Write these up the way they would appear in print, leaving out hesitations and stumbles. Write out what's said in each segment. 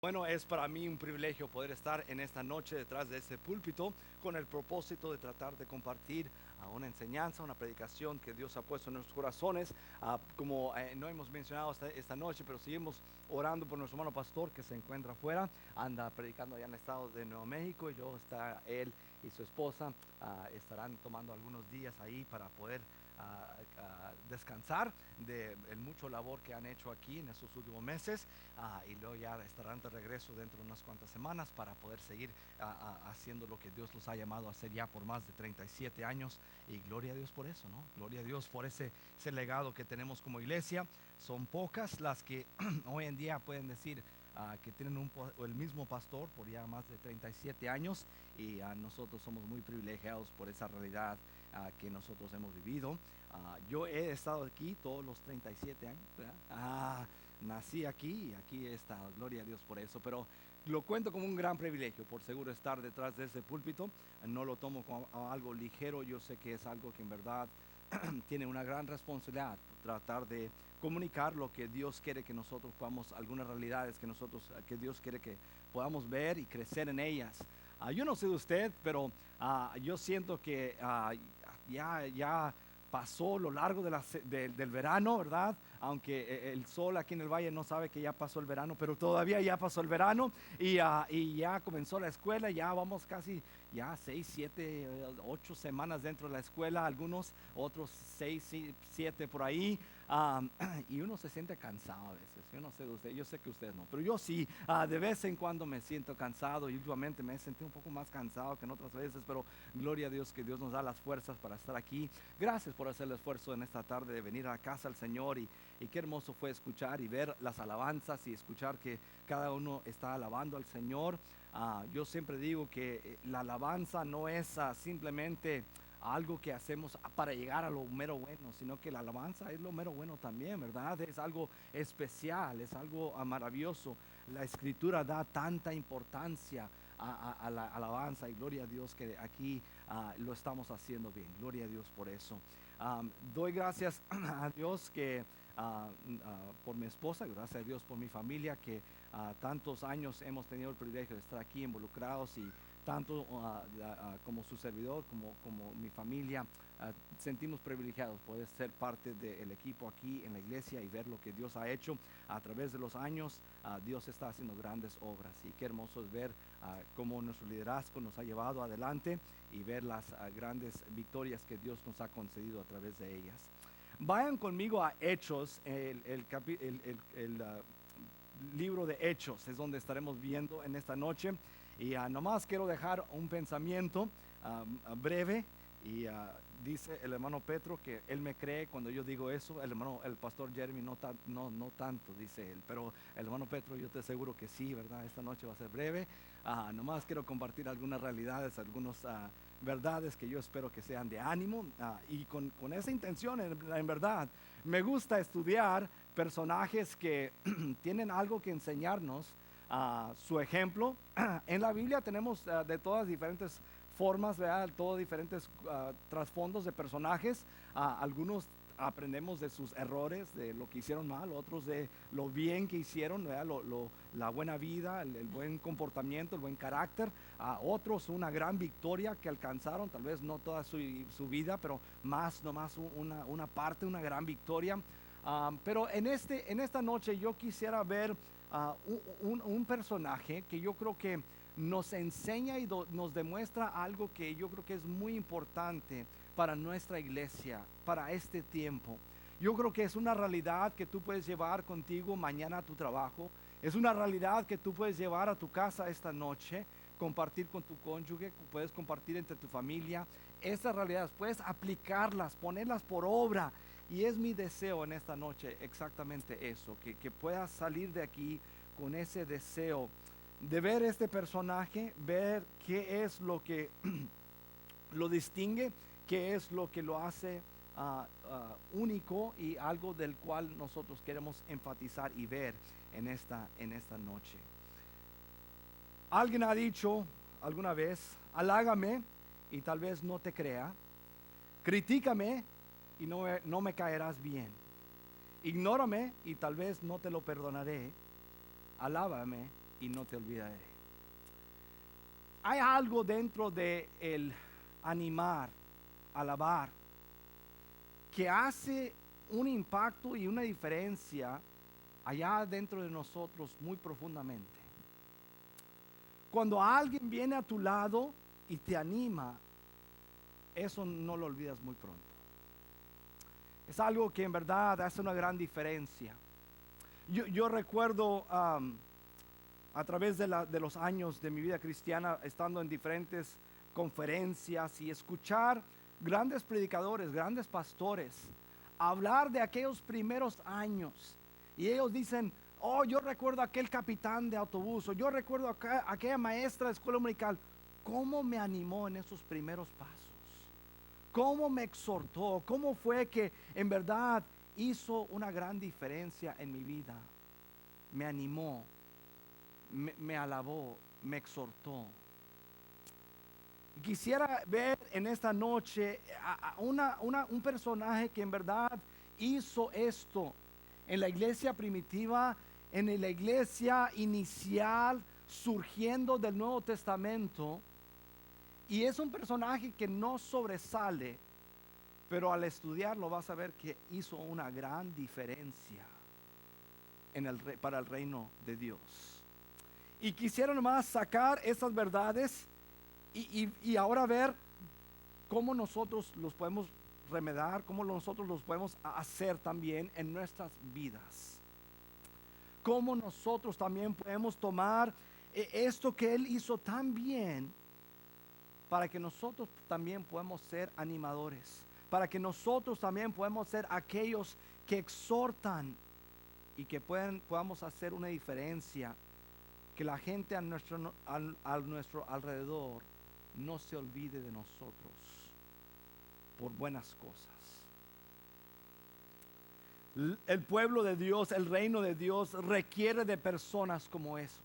Bueno, es para mí un privilegio poder estar en esta noche detrás de este púlpito con el propósito de tratar de compartir una enseñanza, una predicación que Dios ha puesto en nuestros corazones. Como no hemos mencionado esta noche, pero seguimos orando por nuestro hermano pastor que se encuentra afuera, anda predicando allá en el estado de Nuevo México, y luego está él y su esposa, estarán tomando algunos días ahí para poder descansar de el mucho labor que han hecho aquí en estos últimos meses, y luego ya estarán de regreso dentro de unas cuantas semanas para poder seguir haciendo lo que Dios los ha llamado a hacer ya por más de 37 años, y gloria a Dios por eso, ¿no? Gloria a Dios por ese legado que tenemos como iglesia. Son pocas las que hoy en día pueden decir que tienen el mismo pastor por ya más de 37 años, y nosotros somos muy privilegiados por esa realidad que nosotros hemos vivido. Yo he estado aquí todos los 37 años, ¿verdad? Nací aquí y aquí he estado, gloria a Dios por eso, pero lo cuento como un gran privilegio, por seguro, estar detrás de ese púlpito. No lo tomo como algo ligero, yo sé que es algo que en verdad tiene una gran responsabilidad, tratar de comunicar lo que Dios quiere que nosotros podamos, algunas realidades que Dios quiere que podamos ver y crecer en ellas. Yo no sé de usted, pero yo siento que ya pasó lo largo del verano, ¿verdad? Aunque el sol aquí en el valle no sabe que ya pasó el verano, pero todavía ya pasó el verano, y ya comenzó la escuela. Ya vamos casi ya 6, 7, 8 semanas dentro de la escuela, algunos, otros 6, 7 por ahí. Y uno se siente cansado a veces. Yo no sé de usted, yo sé que usted no, pero yo sí, de vez en cuando me siento cansado, y últimamente me he sentido un poco más cansado que en otras veces, pero gloria a Dios que Dios nos da las fuerzas para estar aquí. Gracias por hacer el esfuerzo en esta tarde de venir a casa al Señor, y qué hermoso fue escuchar y ver las alabanzas y escuchar que cada uno está alabando al Señor. Yo siempre digo que la alabanza no es simplemente algo que hacemos para llegar a lo mero bueno, sino que la alabanza es lo mero bueno también, ¿verdad? Es algo especial, es algo maravilloso. La escritura da tanta importancia a la alabanza, y gloria a Dios que aquí lo estamos haciendo bien. Gloria a Dios por eso. Doy gracias a Dios que por mi esposa, gracias a Dios por mi familia, que tantos años hemos tenido el privilegio de estar aquí involucrados, y tanto como su servidor como mi familia, sentimos privilegiados poder ser parte del equipo aquí en la iglesia y ver lo que Dios ha hecho a través de los años. Dios está haciendo grandes obras, y qué hermoso es ver cómo nuestro liderazgo nos ha llevado adelante, y ver las grandes victorias que Dios nos ha concedido a través de ellas. Vayan conmigo a Hechos, el libro de Hechos es donde estaremos viendo en esta noche. Y nomás quiero dejar un pensamiento breve. Y dice el hermano Petro que él me cree cuando yo digo eso. El pastor Jeremy no tanto, dice él, pero el hermano Petro, yo te aseguro que sí, ¿verdad? Esta noche va a ser breve. Nomás quiero compartir algunas realidades, algunas verdades que yo espero que sean de ánimo, y con esa intención, en verdad, me gusta estudiar personajes que tienen algo que enseñarnos. Su ejemplo en la Biblia tenemos de todas diferentes formas, ¿verdad? Todos diferentes trasfondos de personajes. Algunos aprendemos de sus errores, de lo que hicieron mal, otros de lo bien que hicieron, ¿verdad? La buena vida, el buen comportamiento, el buen carácter. Otros una gran victoria que alcanzaron, tal vez no toda su vida, pero nomás una parte, una gran victoria. Pero en esta noche yo quisiera ver un personaje que yo creo que nos enseña y nos demuestra algo que yo creo que es muy importante para nuestra iglesia, para este tiempo. Yo creo que es una realidad que tú puedes llevar contigo mañana a tu trabajo. Es una realidad que tú puedes llevar a tu casa esta noche, compartir con tu cónyuge, puedes compartir entre tu familia. Estas realidades puedes aplicarlas, ponerlas por obra. Y es mi deseo en esta noche exactamente eso, que puedas salir de aquí con ese deseo de ver este personaje, ver qué es lo que lo distingue, qué es lo que lo hace único, y algo del cual nosotros queremos enfatizar y ver en esta noche. Alguien ha dicho alguna vez: halágame y tal vez no te crea, critícame y no me caerás bien, ignórame y tal vez no te lo perdonaré, alábame y no te olvidaré. Hay algo dentro de el animar, alabar, que hace un impacto y una diferencia allá dentro de nosotros muy profundamente. Cuando alguien viene a tu lado y te anima, eso no lo olvidas muy pronto. Es algo que en verdad hace una gran diferencia. Yo recuerdo a través de los años de mi vida cristiana, estando en diferentes conferencias y escuchar grandes predicadores, grandes pastores, hablar de aquellos primeros años. Y ellos dicen, oh, yo recuerdo aquel capitán de autobús, o yo recuerdo aquella maestra de escuela dominical. ¿Cómo me animó en esos primeros pasos? ¿Cómo me exhortó? ¿Cómo fue que en verdad hizo una gran diferencia en mi vida? Me animó, me alabó, me exhortó. Y quisiera ver en esta noche un personaje que en verdad hizo esto en la iglesia primitiva, en la iglesia inicial, surgiendo del Nuevo Testamento. Y es un personaje que no sobresale, pero al estudiarlo vas a ver que hizo una gran diferencia para el reino de Dios. Y quisiera nomás sacar esas verdades y ahora ver cómo nosotros los podemos remediar, cómo nosotros los podemos hacer también en nuestras vidas. Cómo nosotros también podemos tomar esto que Él hizo tan bien, para que nosotros también podamos ser animadores, para que nosotros también podamos ser aquellos que exhortan y que podamos hacer una diferencia, que la gente a nuestro alrededor no se olvide de nosotros por buenas cosas. El pueblo de Dios, el reino de Dios requiere de personas como esos.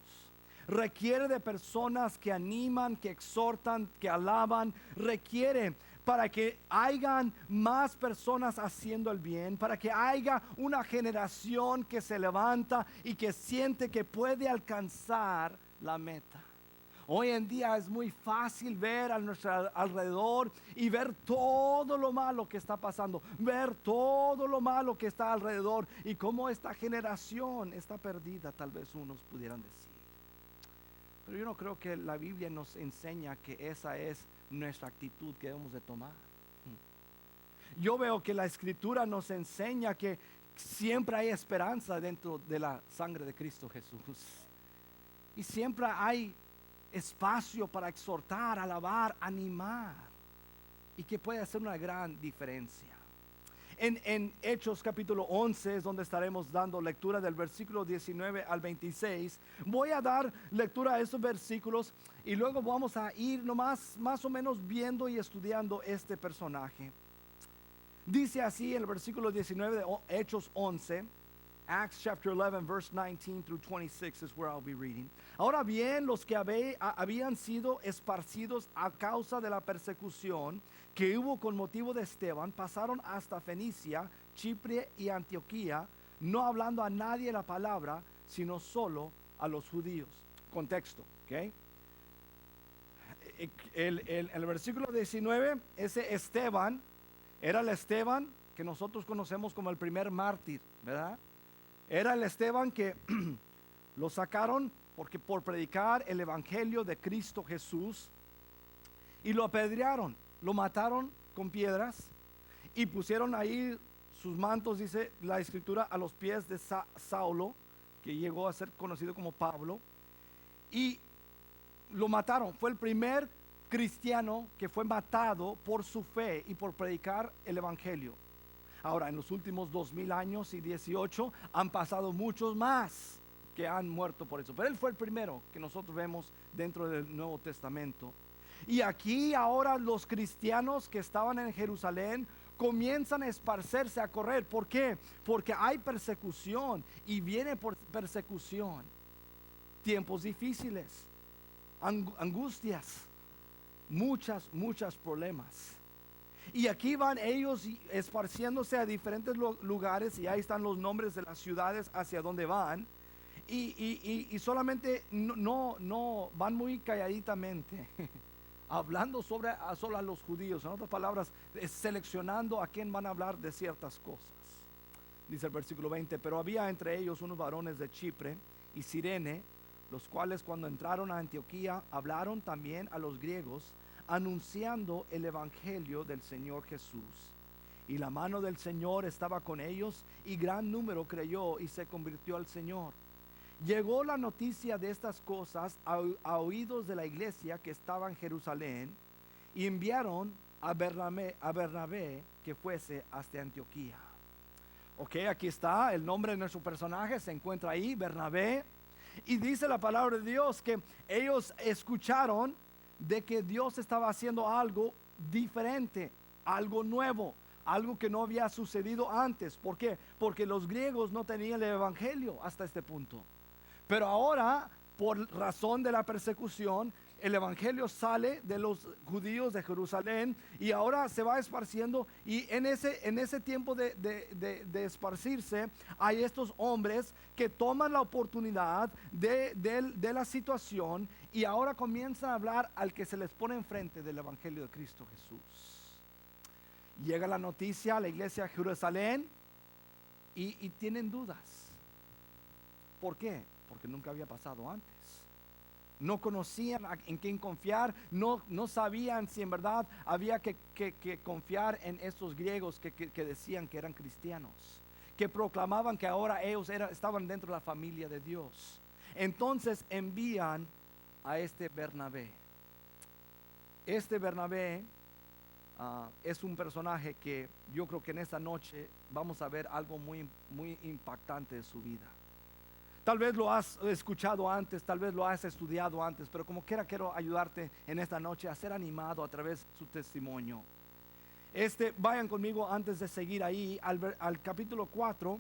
Requiere de personas que animan, que exhortan, que alaban. Requiere para que hayan más personas haciendo el bien, para que haya una generación que se levanta y que siente que puede alcanzar la meta. Hoy en día es muy fácil ver a nuestro alrededor y ver todo lo malo que está pasando, ver todo lo malo que está alrededor y cómo esta generación está perdida, tal vez unos pudieran decir. Pero yo no creo que la Biblia nos enseña que esa es nuestra actitud que debemos de tomar. Yo veo que la Escritura nos enseña que siempre hay esperanza dentro de la sangre de Cristo Jesús. Y siempre hay espacio para exhortar, alabar, animar, y que puede hacer una gran diferencia. En Hechos capítulo 11 es donde estaremos dando lectura del versículo 19 al 26. Voy a dar lectura a esos versículos y luego vamos a ir nomás más o menos viendo y estudiando este personaje. Dice así el versículo 19 de Hechos 11. Acts chapter 11 verse 19 through 26 is where I'll be reading. Ahora bien, los que habían sido esparcidos a causa de la persecución que hubo con motivo de Esteban, pasaron hasta Fenicia, Chipre y Antioquía, no hablando a nadie la palabra, sino solo a los judíos. Contexto, ¿ok? El versículo 19, ese Esteban, era el Esteban que nosotros conocemos como el primer mártir, ¿verdad? Era el Esteban que lo sacaron por predicar el evangelio de Cristo Jesús, y lo apedrearon, lo mataron con piedras y pusieron ahí sus mantos, dice la escritura, a los pies de Saulo, que llegó a ser conocido como Pablo, y lo mataron. Fue el primer cristiano que fue matado por su fe y por predicar el evangelio. Ahora, en los últimos 2000 años y 18 han pasado muchos más que han muerto por eso, pero él fue el primero que nosotros vemos dentro del Nuevo Testamento. Y aquí ahora los cristianos que estaban en Jerusalén comienzan a esparcerse, a correr. ¿Por qué? Porque hay persecución y viene por persecución, tiempos difíciles, angustias, muchos problemas. Y aquí van ellos esparciéndose a diferentes lugares, y ahí están los nombres de las ciudades hacia donde van. y solamente no van muy calladitamente hablando solo a los judíos. En otras palabras, seleccionando a quién van a hablar de ciertas cosas. Dice el versículo 20: pero había entre ellos unos varones de Chipre y Cirene, los cuales cuando entraron a Antioquía hablaron también a los griegos, anunciando el evangelio del Señor Jesús. Y la mano del Señor estaba con ellos, y gran número creyó y se convirtió al Señor. Llegó la noticia de estas cosas a oídos de la iglesia que estaba en Jerusalén, y enviaron a Bernabé que fuese hasta Antioquía. Ok, aquí está el nombre de nuestro personaje, se encuentra ahí, Bernabé. Y dice la palabra de Dios que ellos escucharon de que Dios estaba haciendo algo diferente, algo nuevo, algo que no había sucedido antes. ¿Por qué? Porque los griegos no tenían el evangelio hasta este punto. Pero ahora, por razón de la persecución, el evangelio sale de los judíos de Jerusalén y ahora se va esparciendo. Y en ese tiempo de esparcirse, hay estos hombres que toman la oportunidad de la situación y ahora comienzan a hablar al que se les pone enfrente del evangelio de Cristo Jesús. Llega la noticia a la iglesia de Jerusalén y tienen dudas. ¿Por qué? Porque nunca había pasado antes. No conocían en quién confiar, no sabían si en verdad había que confiar en estos griegos que decían que eran cristianos, que proclamaban que ahora ellos estaban dentro de la familia de Dios. Entonces envían a este Bernabé. Este Bernabé es un personaje que yo creo que en esta noche vamos a ver algo muy, muy impactante de su vida. Tal vez lo has escuchado antes, tal vez lo has estudiado antes, pero como quiera quiero ayudarte en esta noche a ser animado a través de su testimonio. Vayan conmigo antes de seguir ahí al capítulo 4.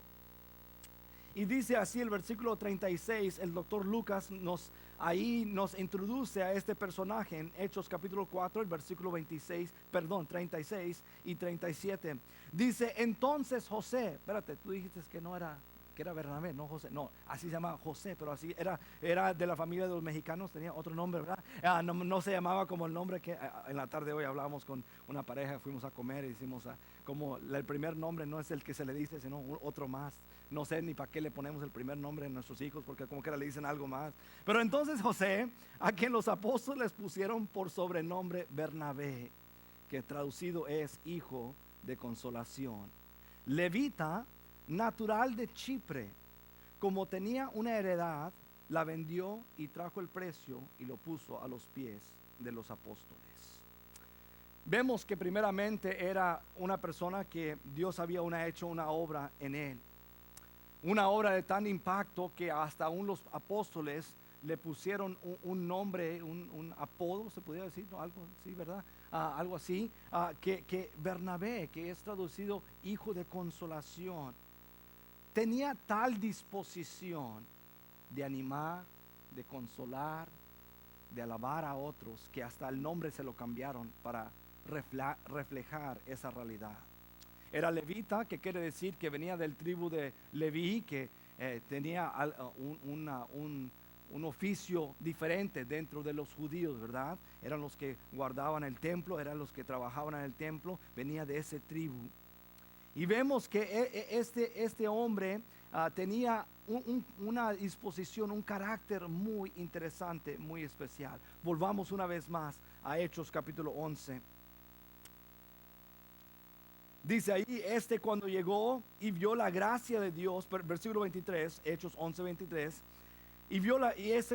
Y dice así el versículo 36, el doctor Lucas nos introduce a este personaje en Hechos capítulo 4, el versículo 36 y 37. Dice, entonces José, espérate, tú dijiste que era Bernabé, no José, no, así se llama José, pero así era de la familia de los mexicanos, tenía otro nombre, ¿verdad? No se llamaba como el nombre que en la tarde de hoy hablamos con una pareja, fuimos a comer y decimos como el primer nombre no es el que se le dice, sino otro más. No sé ni para qué le ponemos el primer nombre a nuestros hijos, porque como que le dicen algo más. Pero entonces José, a quien los apóstoles pusieron por sobrenombre Bernabé, que traducido es hijo de consolación, levita, natural de Chipre, como tenía una heredad, la vendió y trajo el precio y lo puso a los pies de los apóstoles. Vemos que primeramente era una persona que Dios había hecho una obra en él, una obra de tan impacto que hasta aún los apóstoles le pusieron un nombre, un apodo, se podría decir, ¿no? Algo así, ¿verdad? Algo así, que Bernabé, que es traducido hijo de consolación, tenía tal disposición de animar, de consolar, de alabar a otros, que hasta el nombre se lo cambiaron para reflejar esa realidad. Era levita, que quiere decir que venía del tribu de Leví, que tenía un oficio diferente dentro de los judíos, ¿verdad? Eran los que guardaban el templo, eran los que trabajaban en el templo, venía de ese tribu. Y vemos que este hombre tenía una disposición, un carácter muy interesante, muy especial. Volvamos una vez más a Hechos capítulo 11. Dice ahí, cuando llegó y vio la gracia de Dios, versículo 23, Hechos 11, 23,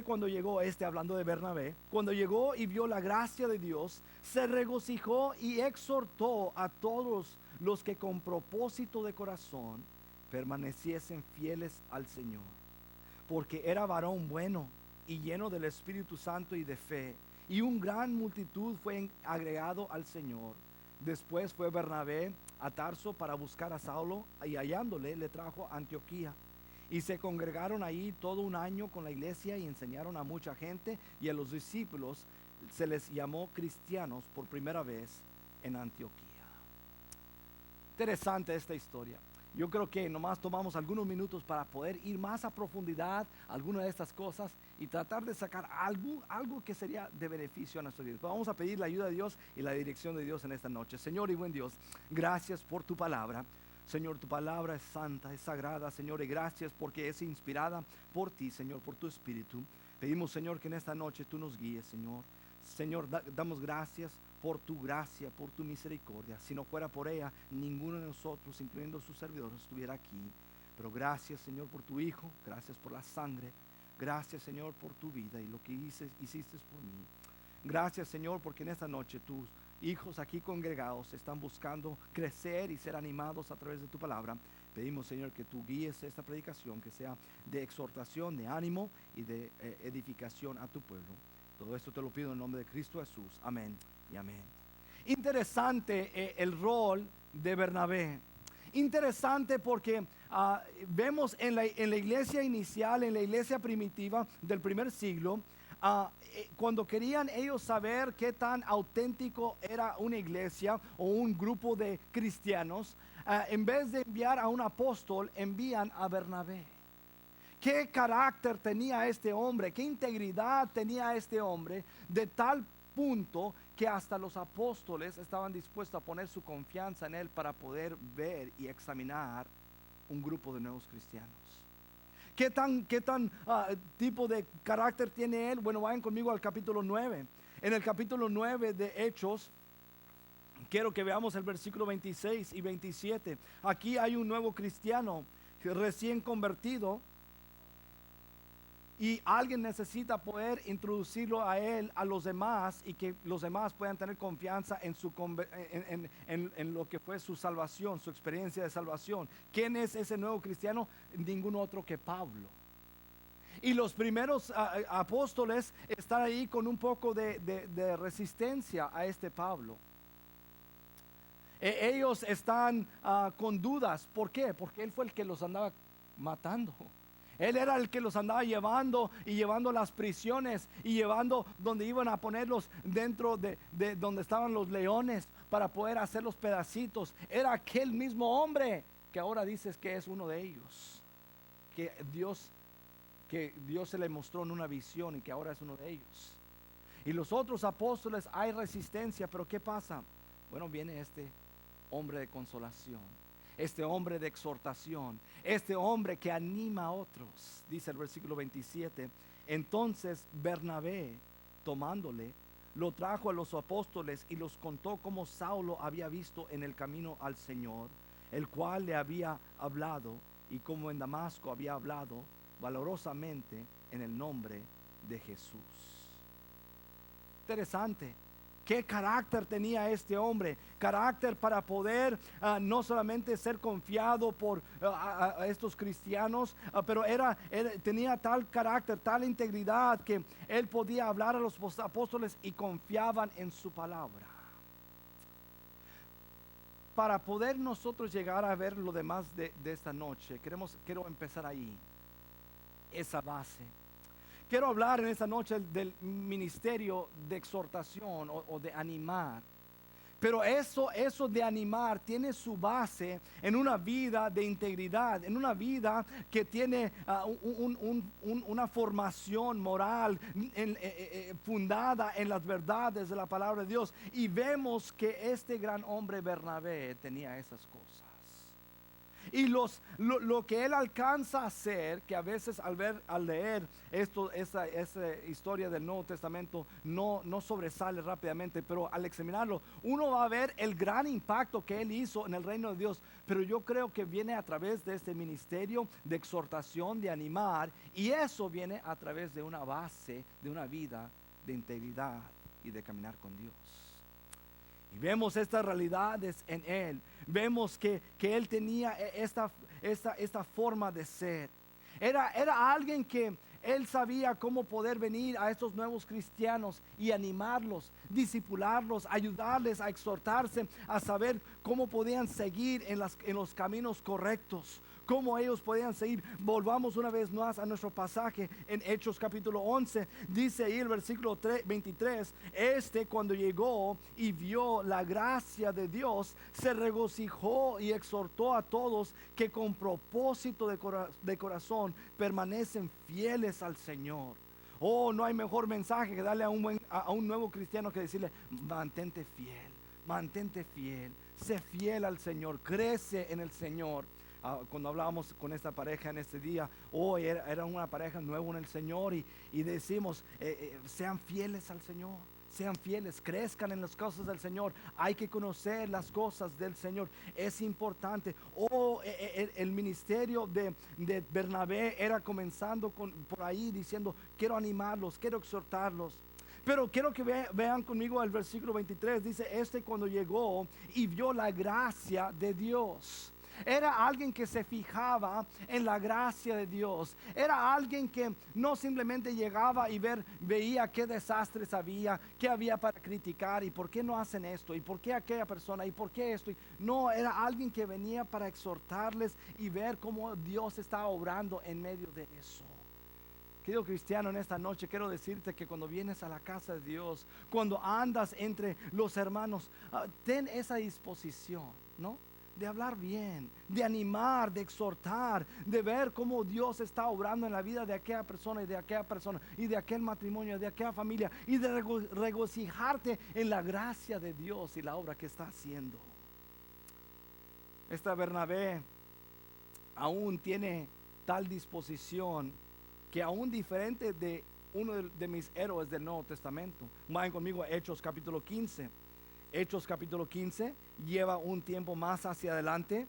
cuando llegó, hablando de Bernabé, cuando llegó y vio la gracia de Dios, se regocijó y exhortó a todos los que con propósito de corazón permaneciesen fieles al Señor, porque era varón bueno y lleno del Espíritu Santo y de fe, y un gran multitud fue agregado al Señor. Después fue Bernabé a Tarso para buscar a Saulo, y hallándole le trajo a Antioquía. Y se congregaron ahí todo un año con la iglesia y enseñaron a mucha gente, y a los discípulos se les llamó cristianos por primera vez en Antioquía. Interesante esta historia. yo creo que nomás tomamos algunos minutos para poder ir más a profundidad a alguna de estas cosas y tratar de sacar algo que sería de beneficio a nuestras vidas. Pero vamos a pedir la ayuda de Dios y la dirección de Dios en esta noche. Señor y buen Dios, gracias por tu palabra. Señor, tu palabra es santa, es sagrada, Señor, y gracias porque es inspirada por ti, Señor, por tu Espíritu. Pedimos, Señor, que en esta noche tú nos guíes, Señor. Señor, damos gracias por tu gracia, por tu misericordia. Si no fuera por ella, ninguno de nosotros, incluyendo sus servidores, estuviera aquí. Pero gracias, Señor, por tu Hijo, gracias por la sangre, gracias, Señor, por tu vida y lo que hiciste por mí. Gracias, Señor, porque en esta noche tus hijos aquí congregados están buscando crecer y ser animados a través de tu palabra. Pedimos, Señor, que tú guíes esta predicación, que sea de exhortación, de ánimo y de edificación a tu pueblo. Todo esto te lo pido en nombre de Cristo Jesús. Amén y amén. Interesante el rol de Bernabé. Interesante porque vemos en la iglesia inicial, en la iglesia primitiva del primer siglo, cuando querían ellos saber qué tan auténtico era una iglesia o un grupo de cristianos, en vez de enviar a un apóstol, envían a Bernabé. ¿Qué carácter tenía este hombre? ¿Qué integridad tenía este hombre? De tal punto que hasta los apóstoles estaban dispuestos a poner su confianza en él para poder ver y examinar un grupo de nuevos cristianos. ¿Qué tan tipo de carácter tiene él? Bueno, vayan conmigo al capítulo 9. En el capítulo 9 de Hechos, quiero que veamos el versículo 26 y 27. Aquí hay un nuevo cristiano recién convertido. Y alguien necesita poder introducirlo a él, a los demás, y que los demás puedan tener confianza en lo que fue su salvación, su experiencia de salvación. ¿Quién es ese nuevo cristiano? Ningún otro que Pablo. Y los primeros apóstoles están ahí con un poco de resistencia a este Pablo. Ellos están con dudas. ¿Por qué? Porque él fue el que los andaba matando. Él era el que los andaba llevando y llevando a las prisiones y llevando donde iban a ponerlos dentro de donde estaban los leones para poder hacer los pedacitos. Era aquel mismo hombre que ahora dices que es uno de ellos, que Dios se le mostró en una visión y que ahora es uno de ellos. Y los otros apóstoles hay resistencia, pero ¿qué pasa? Bueno, viene este hombre de consolación, este hombre de exhortación, este hombre que anima a otros. Dice el versículo 27, entonces Bernabé, tomándole, lo trajo a los apóstoles y los contó cómo Saulo había visto en el camino al Señor, el cual le había hablado, y como en Damasco había hablado valorosamente en el nombre de Jesús. Interesante. ¿Qué carácter tenía este hombre? Carácter para poder no solamente ser confiado por estos cristianos, pero tenía tal carácter, tal integridad que él podía hablar a los apóstoles y confiaban en su palabra. Para poder nosotros llegar a ver lo demás de esta noche, quiero empezar ahí, esa base. Quiero hablar en esta noche del ministerio de exhortación o de animar. Pero eso de animar tiene su base en una vida de integridad, en una vida que tiene una formación moral fundada en las verdades de la palabra de Dios. Y vemos que este gran hombre Bernabé tenía esas cosas. Y lo que él alcanza a hacer, que a veces al leer esa historia del Nuevo Testamento no sobresale rápidamente, pero al examinarlo uno va a ver el gran impacto que él hizo en el reino de Dios. Pero yo creo que viene a través de este ministerio de exhortación, de animar, y eso viene a través de una base, de una vida de integridad y de caminar con Dios. Y vemos estas realidades en él. Vemos que él tenía esta forma de ser. Era alguien que él sabía cómo poder venir a estos nuevos cristianos y animarlos, discipularlos, ayudarles a exhortarse, a saber cómo podían seguir en los caminos correctos, cómo ellos podían seguir. Volvamos una vez más a nuestro pasaje en Hechos capítulo 11. Dice ahí el versículo 23, cuando llegó y vio la gracia de Dios, se regocijó y exhortó a todos que con propósito de corazón permanecen fieles al Señor. Oh, no hay mejor mensaje que darle a un nuevo cristiano que decirle: mantente fiel, sé fiel al Señor, crece en el Señor. Cuando hablábamos con esta pareja en este día, era una pareja nueva en el Señor, y decimos, sean fieles al Señor, sean fieles, crezcan en las cosas del Señor. Hay que conocer las cosas del Señor, es importante. El ministerio de Bernabé era comenzando por ahí diciendo: quiero animarlos, quiero exhortarlos. Pero quiero que vean conmigo el versículo 23. Dice: cuando llegó y vio la gracia de Dios. Era alguien que se fijaba en la gracia de Dios. Era alguien que no simplemente llegaba y veía qué desastres había, qué había para criticar, y por qué no hacen esto, y por qué aquella persona, y por qué esto. No, era alguien que venía para exhortarles y ver cómo Dios estaba obrando en medio de eso. Querido cristiano, en esta noche quiero decirte que cuando vienes a la casa de Dios, cuando andas entre los hermanos, ten esa disposición, ¿no? De hablar bien, de animar, de exhortar, de ver cómo Dios está obrando en la vida de aquella persona y de aquella persona y de aquel matrimonio, de aquella familia, y de regocijarte en la gracia de Dios y la obra que está haciendo. Esta Bernabé aún tiene tal disposición que, aún diferente de uno de mis héroes del Nuevo Testamento. Vayan conmigo a Hechos capítulo 15. Hechos capítulo 15 lleva un tiempo más hacia adelante.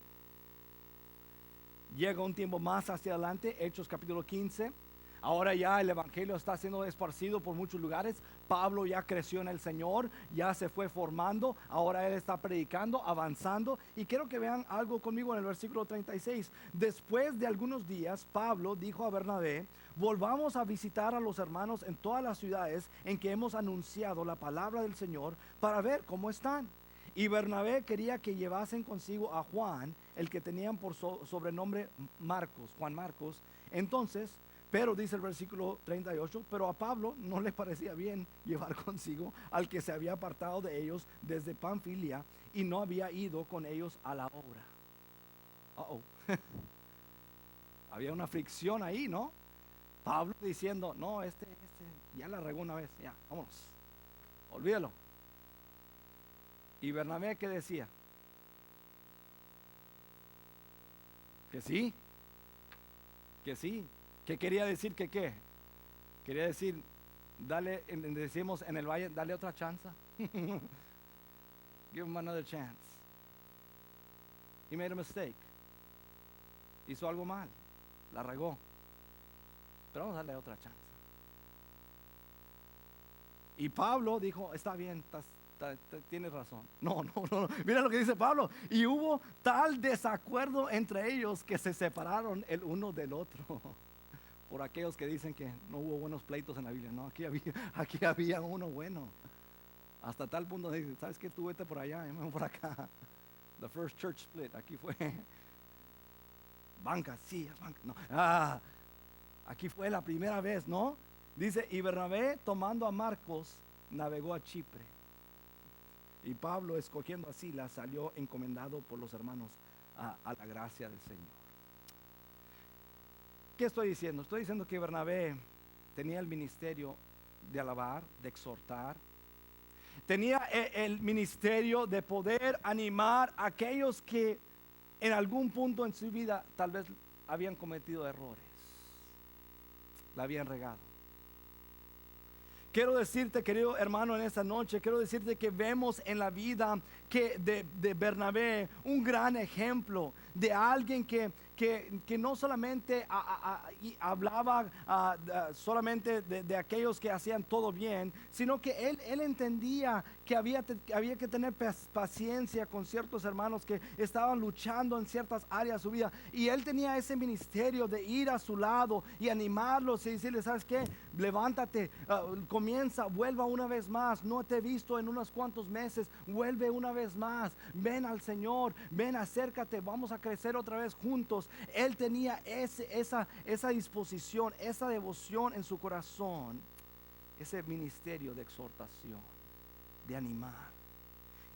Hechos capítulo 15. Ahora ya el evangelio está siendo esparcido por muchos lugares. Pablo ya creció en el Señor, ya se fue formando. Ahora él está predicando, avanzando. Y quiero que vean algo conmigo en el versículo 36. Después de algunos días, Pablo dijo a Bernabé: volvamos a visitar a los hermanos en todas las ciudades en que hemos anunciado la palabra del Señor, para ver cómo están. Y Bernabé quería que llevasen consigo a Juan, el que tenían por sobrenombre Juan Marcos. Entonces, pero dice el versículo 38, pero a Pablo no le parecía bien llevar consigo al que se había apartado de ellos desde Panfilia y no había ido con ellos a la obra. Había una fricción ahí, ¿no? Pablo diciendo: no, ya la regó una vez, ya, vámonos, olvídalo. Y Bernabé, ¿qué decía? Que sí. ¿Qué quería decir? ¿Qué? Quería decir, decimos en el valle, dale otra chance. Give him another chance. He made a mistake. Hizo algo mal, la regó, pero vamos a darle otra chance. Y Pablo dijo: está bien, tienes razón. No. Mira lo que dice Pablo: y hubo tal desacuerdo entre ellos que se separaron el uno del otro. Por aquellos que dicen que no hubo buenos pleitos en la Biblia. No, aquí había uno bueno. Hasta tal punto de decir: ¿sabes qué? Tú vete por allá, yo me voy por acá. The first church split, aquí fue. Banca, no. Aquí fue la primera vez, ¿no? Dice: y Bernabé, tomando a Marcos, navegó a Chipre. Y Pablo, escogiendo a Silas, salió encomendado por los hermanos a la gracia del Señor. ¿Qué estoy diciendo? Estoy diciendo que Bernabé tenía el ministerio de alabar, de exhortar. Tenía el ministerio de poder animar a aquellos que en algún punto en su vida tal vez habían cometido errores, la habían regado. Quiero decirte, querido hermano, en esta noche, quiero decirte que vemos en la vida de Bernabé un gran ejemplo de alguien que no solamente hablaba solamente de aquellos que hacían todo bien, sino que él entendía que había que tener paciencia con ciertos hermanos que estaban luchando en ciertas áreas de su vida, y él tenía ese ministerio de ir a su lado y animarlos y decirles: ¿sabes qué? Levántate, comienza, vuelva una vez más, no te he visto en unos cuantos meses, vuelve una vez más, ven al Señor, ven, acércate, vamos a crecer otra vez juntos. Dios, él tenía esa disposición, esa devoción en su corazón, ese ministerio de exhortación, de animar.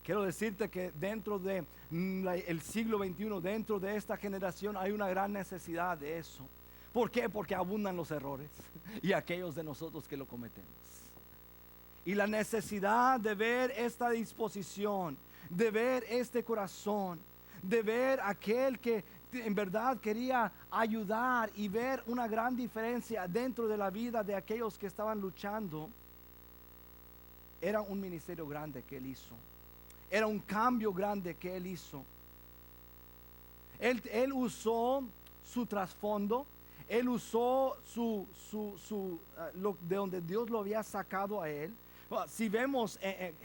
Quiero decirte que dentro de el siglo XXI, dentro de esta generación, hay una gran necesidad de eso. ¿Por qué? Porque abundan los errores y aquellos de nosotros que lo cometemos. Y la necesidad de ver esta disposición, de ver este corazón, de ver aquel que en verdad quería ayudar y ver una gran diferencia dentro de la vida de aquellos que estaban luchando. Era un ministerio grande que él hizo. Era un cambio grande que él hizo. Él usó su trasfondo. Él usó de donde Dios lo había sacado a él. Si vemos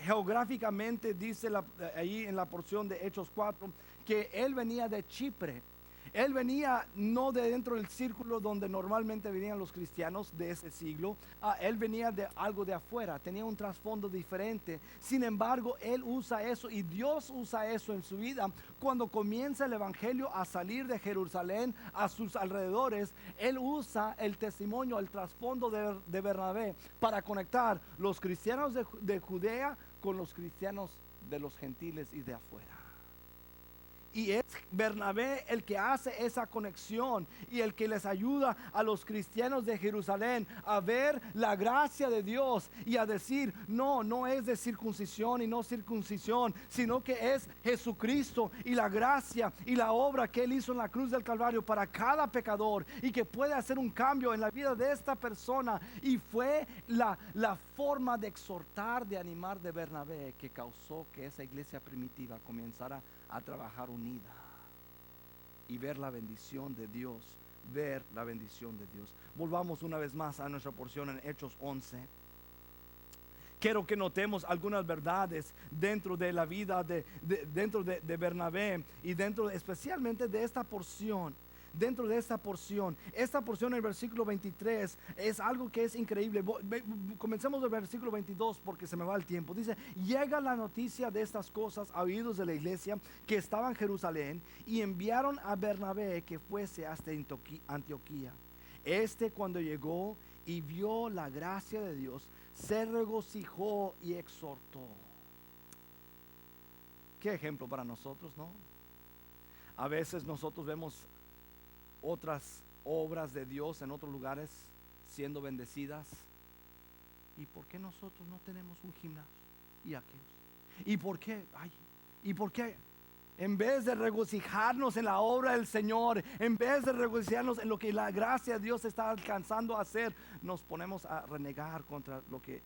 geográficamente, dice ahí en la porción de Hechos 4, que él venía de Chipre. Él venía no de dentro del círculo donde normalmente venían los cristianos de ese siglo. Él venía de algo de afuera, tenía un trasfondo diferente. Sin embargo, él usa eso y Dios usa eso en su vida. Cuando comienza el evangelio a salir de Jerusalén a sus alrededores, él usa el testimonio, el trasfondo de Bernabé para conectar los cristianos de Judea con los cristianos de los gentiles y de afuera. Y es Bernabé el que hace esa conexión y el que les ayuda a los cristianos de Jerusalén a ver la gracia de Dios y a decir, no es de circuncisión y no circuncisión, sino que es Jesucristo y la gracia y la obra que Él hizo en la cruz del Calvario para cada pecador y que puede hacer un cambio en la vida de esta persona. Y fue la forma de exhortar, de animar de Bernabé que causó que esa iglesia primitiva comenzara a trabajar unida y ver la bendición de Dios, ver la bendición de Dios. Volvamos una vez más a nuestra porción en Hechos 11. Quiero que notemos algunas verdades dentro de la vida dentro de Bernabé y dentro especialmente de esta porción. Dentro de esta porción en el versículo 23 es algo que es increíble. Comencemos del versículo 22 porque se me va el tiempo. Dice: llega la noticia de estas cosas a oídos de la iglesia que estaba en Jerusalén, y enviaron a Bernabé que fuese hasta Antioquía. Cuando llegó y vio la gracia de Dios, se regocijó y exhortó. Qué ejemplo para nosotros, ¿no? A veces nosotros vemos otras obras de Dios en otros lugares siendo bendecidas. ¿Y por qué nosotros no tenemos un gimnasio? ¿Y aquellos? ¿Y por qué? ¿Y por qué? En vez de regocijarnos en la obra del Señor, en vez de regocijarnos en lo que la gracia de Dios está alcanzando a hacer, nos ponemos a renegar contra lo que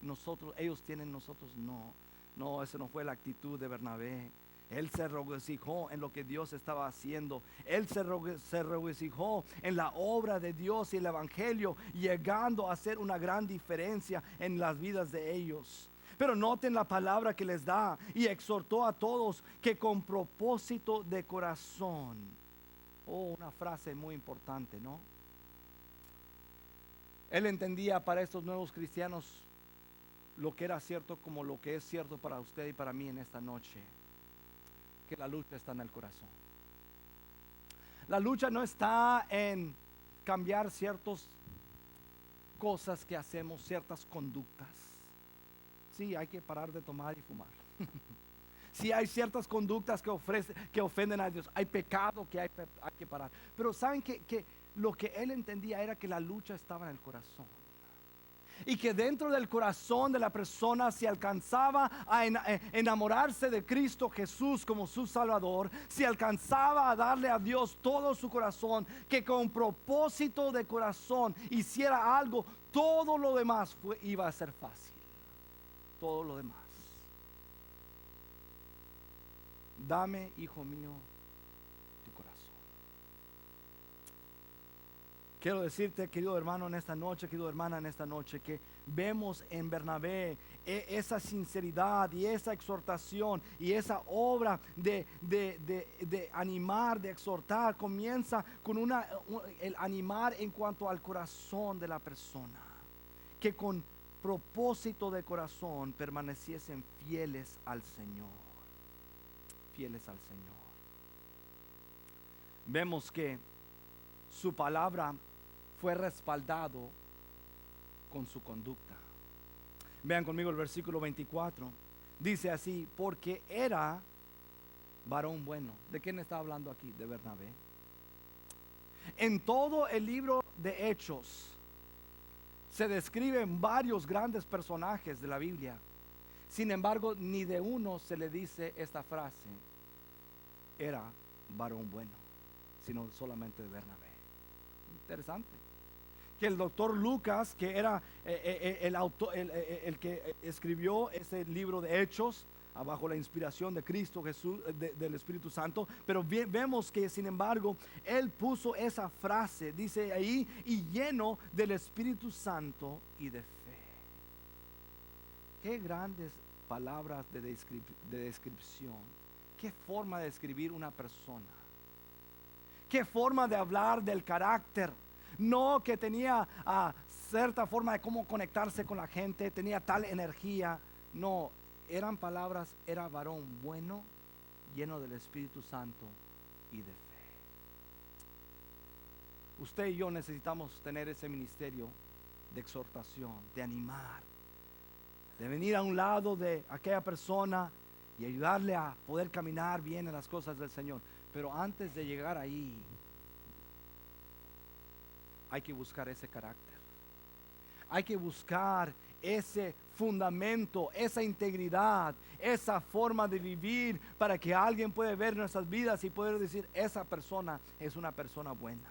ellos tienen, nosotros no. Esa no fue la actitud de Bernabé. Él se regocijó en lo que Dios estaba haciendo. Él se regocijó en la obra de Dios y el evangelio, llegando a hacer una gran diferencia en las vidas de ellos. Pero noten la palabra que les da: y exhortó a todos que con propósito de corazón. Una frase muy importante, ¿no? Él entendía para estos nuevos cristianos lo que era cierto como lo que es cierto para usted y para mí en esta noche, que la lucha está en el corazón. La lucha no está en cambiar ciertas cosas que hacemos, ciertas conductas. Sí, hay que parar de tomar y fumar. Sí, hay ciertas conductas que ofenden a Dios. Hay pecado que hay que parar. Pero saben que lo que él entendía era que la lucha estaba en el corazón. Y que dentro del corazón de la persona, si alcanzaba a enamorarse de Cristo Jesús como su Salvador, si alcanzaba a darle a Dios todo su corazón, que con propósito de corazón hiciera algo, todo lo demás iba a ser fácil. Todo lo demás. Dame, hijo mío, tu corazón. Quiero decirte, querido hermano, en esta noche, querido hermana, en esta noche, que vemos en Bernabé esa sinceridad y esa exhortación y esa obra de animar, de exhortar. Comienza con el animar en cuanto al corazón de la persona, que con propósito de corazón permaneciesen fieles al Señor. Fieles al Señor. Vemos que su palabra fue respaldado con su conducta. Vean conmigo el versículo 24. Dice así: porque era varón bueno. ¿De quién está hablando aquí? De Bernabé. En todo el libro de Hechos se describen varios grandes personajes de la Biblia. Sin embargo, ni de uno se le dice esta frase: era varón bueno, sino solamente de Bernabé. Interesante. Que el doctor Lucas, que era el autor, el que escribió ese libro de Hechos, bajo la inspiración de Cristo Jesús, del Espíritu Santo, pero vemos que sin embargo él puso esa frase, dice ahí, y lleno del Espíritu Santo y de fe. Qué grandes palabras de descripción. Qué forma de describir una persona. Qué forma de hablar del carácter. No que tenía cierta forma de cómo conectarse con la gente, tenía tal energía. No, eran palabras: era varón bueno, lleno del Espíritu Santo y de fe. Usted y yo necesitamos tener ese ministerio de exhortación, de animar, de venir a un lado de aquella persona y ayudarle a poder caminar bien en las cosas del Señor. Pero antes de llegar ahí, hay que buscar ese carácter. Hay que buscar ese fundamento, esa integridad, esa forma de vivir, para que alguien pueda ver nuestras vidas y poder decir: esa persona es una persona buena.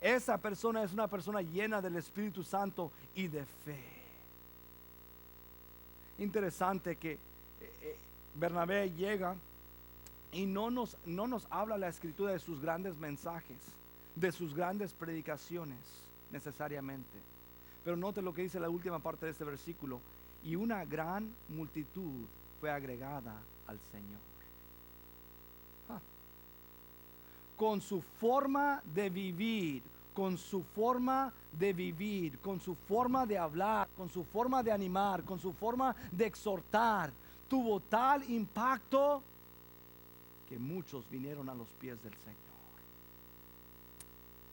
Esa persona es una persona llena del Espíritu Santo y de fe. Interesante que Bernabé llega y no nos habla la Escritura de sus grandes mensajes, de sus grandes predicaciones necesariamente. Pero note lo que dice la última parte de este versículo: y una gran multitud fue agregada al Señor. Con su forma de vivir, con su forma de vivir, con su forma de hablar, con su forma de animar, con su forma de exhortar, tuvo tal impacto que muchos vinieron a los pies del Señor.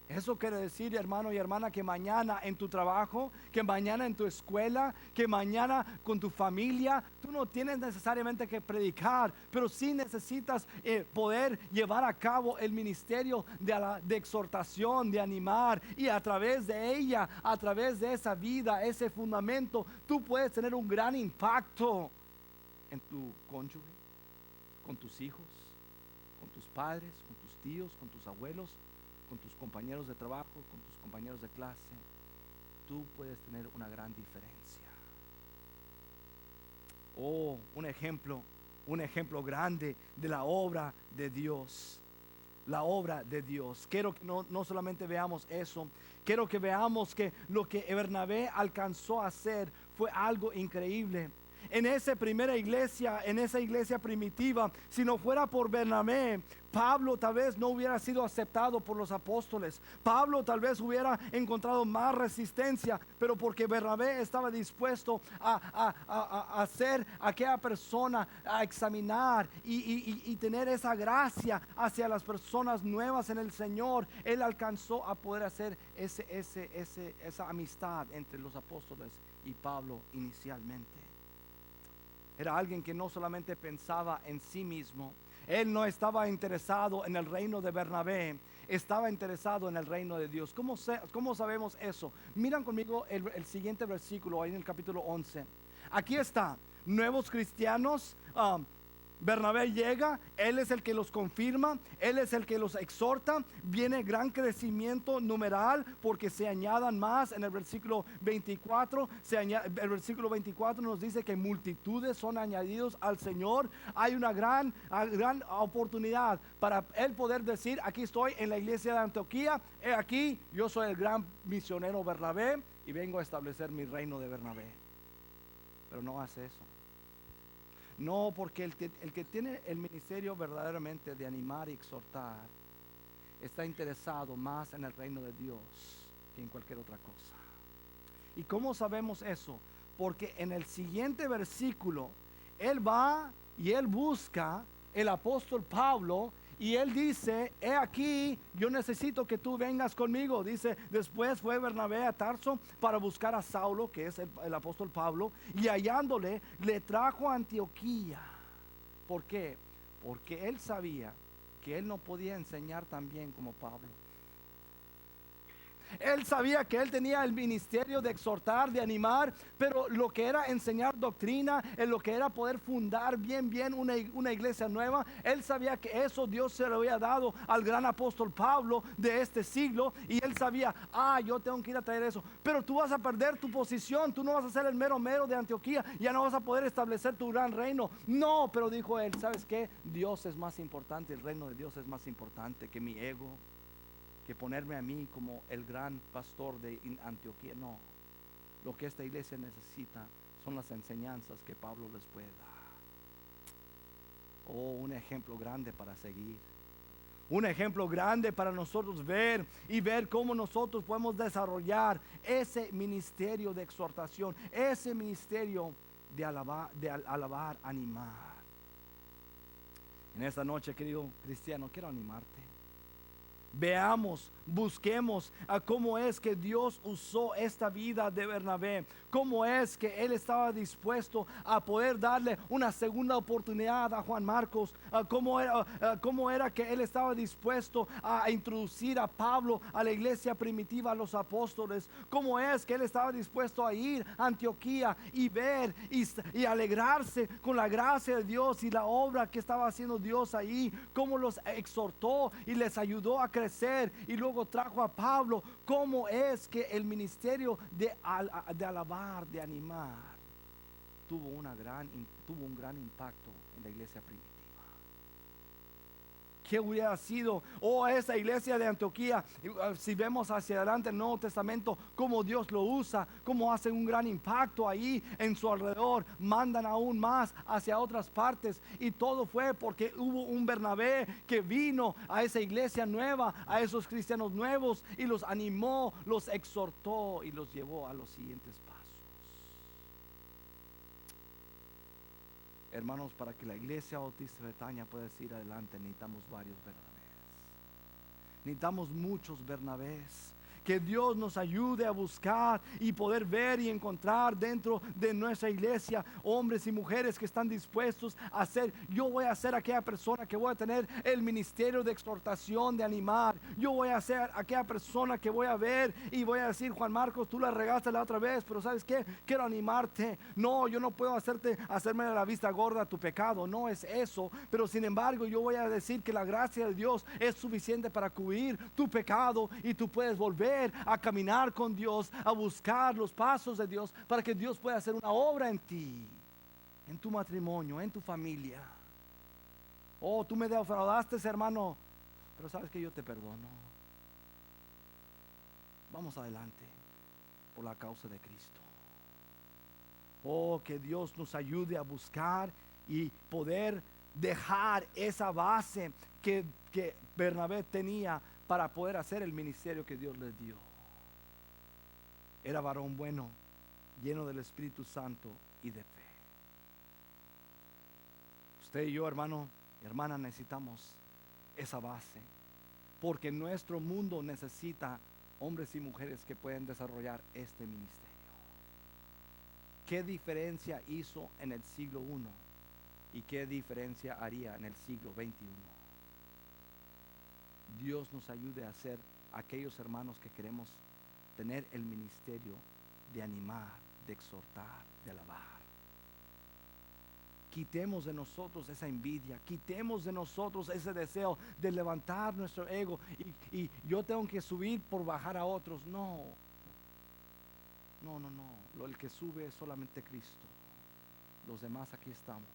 Eso quiere decir, hermano y hermana, que mañana en tu trabajo, que mañana en tu escuela, que mañana con tu familia, tú no tienes necesariamente que predicar, pero sí necesitas poder llevar a cabo el ministerio de exhortación, de animar, y a través de ella, a través de esa vida, ese fundamento, tú puedes tener un gran impacto en tu cónyuge, con tus hijos, con tus padres, con tus tíos, con tus abuelos, con tus compañeros de trabajo, con tus compañeros de clase. Tú puedes tener una gran diferencia. Oh, un ejemplo grande de la obra de Dios. La obra de Dios. Quiero que no solamente veamos eso, quiero que veamos que lo que Bernabé alcanzó a hacer fue algo increíble. En esa primera iglesia, en esa iglesia primitiva, si no fuera por Bernabé, Pablo tal vez no hubiera sido aceptado por los apóstoles. Pablo tal vez hubiera encontrado más resistencia, pero porque Bernabé estaba dispuesto a hacer a aquella persona, a examinar y tener esa gracia hacia las personas nuevas en el Señor, él alcanzó a poder hacer esa amistad entre los apóstoles y Pablo inicialmente. Era alguien que no solamente pensaba en sí mismo. Él no estaba interesado en el reino de Bernabé, estaba interesado en el reino de Dios. ¿Cómo sabemos eso? Miran conmigo el siguiente versículo, ahí en el capítulo 11. Aquí está: nuevos cristianos. Bernabé llega, él es el que los confirma, él es el que los exhorta. Viene gran crecimiento numeral, porque se añadan más. En el versículo 24, el versículo 24 nos dice que multitudes son añadidos al Señor. Hay una gran oportunidad para él poder decir: aquí estoy en la iglesia de Antioquía, aquí yo soy el gran misionero Bernabé y vengo a establecer mi reino de Bernabé. Pero no hace eso. No, porque el que tiene el ministerio verdaderamente de animar y exhortar está interesado más en el reino de Dios que en cualquier otra cosa. ¿Y cómo sabemos eso? Porque en el siguiente versículo él va y él busca el apóstol Pablo Y él dice, he aquí, yo necesito que tú vengas conmigo. Dice, después fue Bernabé a Tarso para buscar a Saulo, que es el apóstol Pablo, y hallándole, le trajo a Antioquía. ¿Por qué? Porque él sabía que él no podía enseñar tan bien como Pablo. Él sabía que él tenía el ministerio de exhortar, de animar, pero lo que era enseñar doctrina, en lo que era poder fundar bien una iglesia nueva, él sabía que eso Dios se lo había dado al gran apóstol Pablo de este siglo, y él sabía, yo tengo que ir a traer eso, pero tú vas a perder tu posición, tú no vas a ser el mero de Antioquía, ya no vas a poder establecer tu gran reino. No, pero dijo él, ¿sabes qué? Dios es más importante, el reino de Dios es más importante que mi ego, que ponerme a mí como el gran pastor de Antioquía. No, lo que esta iglesia necesita son las enseñanzas que Pablo les puede dar. Un ejemplo grande para seguir, un ejemplo grande para nosotros ver y ver cómo nosotros podemos desarrollar ese ministerio de exhortación, ese ministerio de alabar, animar. En esta noche, querido cristiano, quiero animarte. Veamos, busquemos a cómo es que Dios usó esta vida de Bernabé, cómo es que él estaba dispuesto a poder darle una segunda oportunidad a Juan Marcos, cómo era que él estaba dispuesto a introducir a Pablo a la iglesia primitiva, a los apóstoles, cómo es que él estaba dispuesto a ir a Antioquía y ver y alegrarse con la gracia de Dios y la obra que estaba haciendo Dios ahí, cómo los exhortó y les ayudó a crecer, y luego trajo a Pablo. Cómo es que el ministerio de alabar, de animar, tuvo un gran impacto en la iglesia primitiva. ¿Qué hubiera sido esa iglesia de Antioquía? Si vemos hacia adelante el Nuevo Testamento, cómo Dios lo usa, cómo hace un gran impacto ahí en su alrededor, mandan aún más hacia otras partes, y todo fue porque hubo un Bernabé que vino a esa iglesia nueva, a esos cristianos nuevos, y los animó, los exhortó y los llevó a los siguientes pasos. Hermanos, para que la iglesia Bautista de Betania pueda ir adelante, necesitamos varios Bernabés. Necesitamos muchos Bernabés. Que Dios nos ayude a buscar y poder ver y encontrar dentro de nuestra iglesia hombres y mujeres que están dispuestos a hacer. Yo voy a ser aquella persona que voy a tener el ministerio de exhortación, de animar. Yo voy a ser aquella persona que voy a ver y voy a decir, Juan Marcos, tú la regaste la otra vez, pero ¿sabes qué? Quiero animarte. No, yo no puedo hacerme la vista gorda a tu pecado, no es eso, pero sin embargo yo voy a decir que la gracia de Dios es suficiente para cubrir tu pecado, y tú puedes volver a caminar con Dios, a buscar los pasos de Dios, para que Dios pueda hacer una obra en ti, en tu matrimonio, en tu familia. Tú me defraudaste, hermano, pero sabes que yo te perdono. Vamos adelante por la causa de Cristo. Que Dios nos ayude a buscar y poder dejar esa base que Bernabé tenía para poder hacer el ministerio que Dios les dio. Era varón bueno, lleno del Espíritu Santo y de fe. Usted y yo, hermano y hermana, necesitamos esa base, porque nuestro mundo necesita hombres y mujeres que pueden desarrollar este ministerio. ¿Qué diferencia hizo en el siglo I y qué diferencia haría en el siglo XXI? Dios nos ayude a ser aquellos hermanos que queremos tener el ministerio de animar, de exhortar, de alabar. Quitemos de nosotros esa envidia, quitemos de nosotros ese deseo de levantar nuestro ego y yo tengo que subir por bajar a otros. No. El que sube es solamente Cristo. Los demás aquí estamos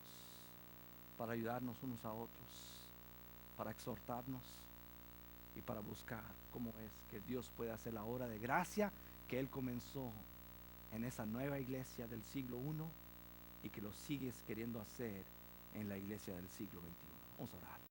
para ayudarnos unos a otros, para exhortarnos y para buscar cómo es que Dios puede hacer la obra de gracia que Él comenzó en esa nueva iglesia del siglo I y que lo sigues queriendo hacer en la iglesia del siglo XXI. Vamos a orar.